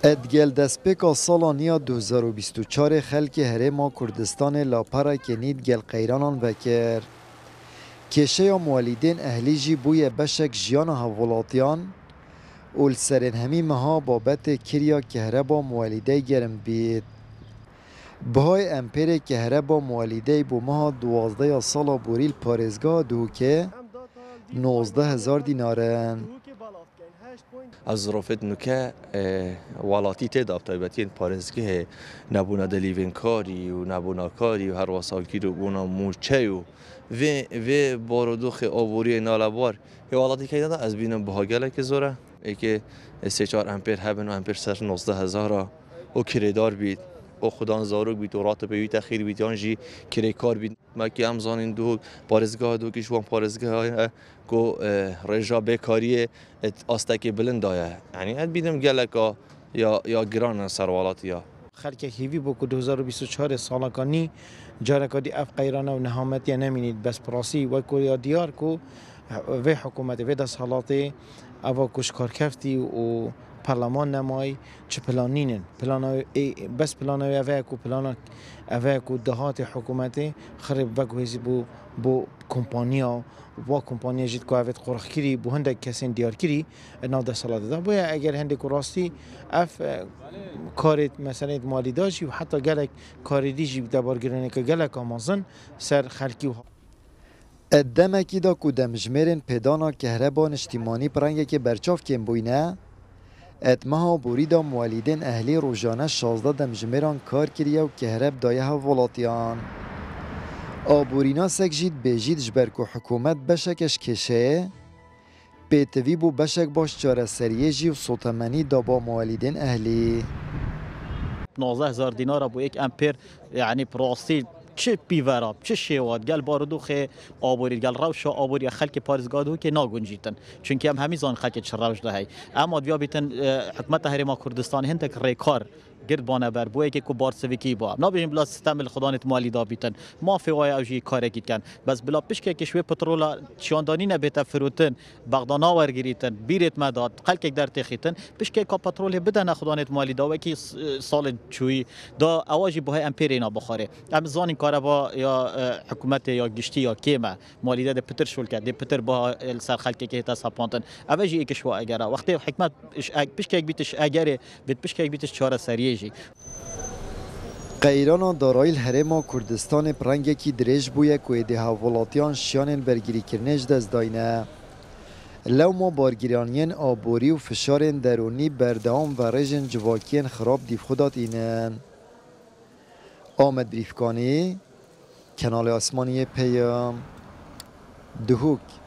ادگل دستپیکا سالانیا 2024 خلک هرما کردستان لاپارا کنید گل قیرانان وکر. کشه یا موالیدین اهلی جی بوی بشک جیان هولاتیان اول سرین همی مها بابت کریا کهربا موالیده گرم بید. بهای امپیر کهربا موالیده بو مها 12 سالا بوریل پارزگاه دو که 19,000 دینارن. از ظرافت نکه والاتی تداب تایبتین پارنزگه نبونا دلیون کاری و نبونا کاری و هر وساکی رو بونا موچه و بارودوخ آوری نالبار که والاتی که داده از بینم بهاگله که زوره ای که 3-4 امپیر هبن و امپیر سر 19,000 و کریدار بید و خدان زاروک بید و رات بیوی تخیر بید یانجی کریکار بید ما که امزانین دو پارزگاه دو کشوان پارزگاه کو رجا بکاری آستکی بلند دایه یعنی اد بیدم گلکا یا گران سروالات یا خلک هیوی بو که 2024 سالکانی جارکادی اف قیرانه و نهامتی نمینید بس پراسی و کوریا دیار کو و حکومت و دست حالاتی اوا کشکار کفتی و پارلمان نمای چه پلانینن بس پلانوی اوه کو پلان اوه کو دهات حکومتی خرب وگو هزی بو کمپانیا و کمپانیا جید که اوه قرخ کری بو هنده کسین دیار کری ناو ده سالاده ده باید اگر هنده که راستی اف کارت مثلا مالی داشتی و حتی گلک کاری دیجی دبارگرانه که گلک آمازن سر خلکی و ادمکی دا که دمجمرین پیدانا کهربان اجتماعی پرنگه که برچاف کم بوینه اتمها بوریدا موالیدین اهلی روزانه 16 دمجمران کار کریه و کهرب دایه ولاتیان. آبورینا سک جید بیجید جبر که حکومت بشکش کشه پیتوی بو بشک باش چاره سریه جی و سوتمنی دا با موالیدین اهلی 19,000 دینار بو یک امپیر یعنی پراستی چه پیوراب چه شیواد گل باردوخ آبوری گل روش آبوری خلک پارزگادو که ناگنجیتن چون که هم همیزان خلک چه روش دهی اما دیا بیتن حکومت هرما کردستان هندک ریکار گرد بانه بر بوی که کو بارسویکی با نابیم بلا سیستم خدانت مالی دا بیتن ما فوای اوجی کار کیتن بس بلا پشک که شوی پترول چاندانی نبیت فروتن بغدانا ورگریتن بیرت مداد خلک در تخیتن پشک که پترول بدن خدانت مالی دا و کی سال چوی دا اواجی بهای امپرینا بخاره ام زانی کار با یا حکومت یا گشتی یا کیما مالی دا پتر شول کرد پتر با سر خلک که تا سپانتن اوجی یک شوا اگر وقتی حکمت پشک بیتش اگر بیت پشک بیتش چهار سری قیران دارایل هرما کردستان پرنگه کی دریج بویه که ایده هاولاتیان شیانین برگیری کرنش دست داینه. لو ما بارگیرانین آبوری و فشارین درونی بردام و رژن جواکین خراب دیف خودات اینن. آمد بریفکانی، کنال آسمانی پیام، دهوک.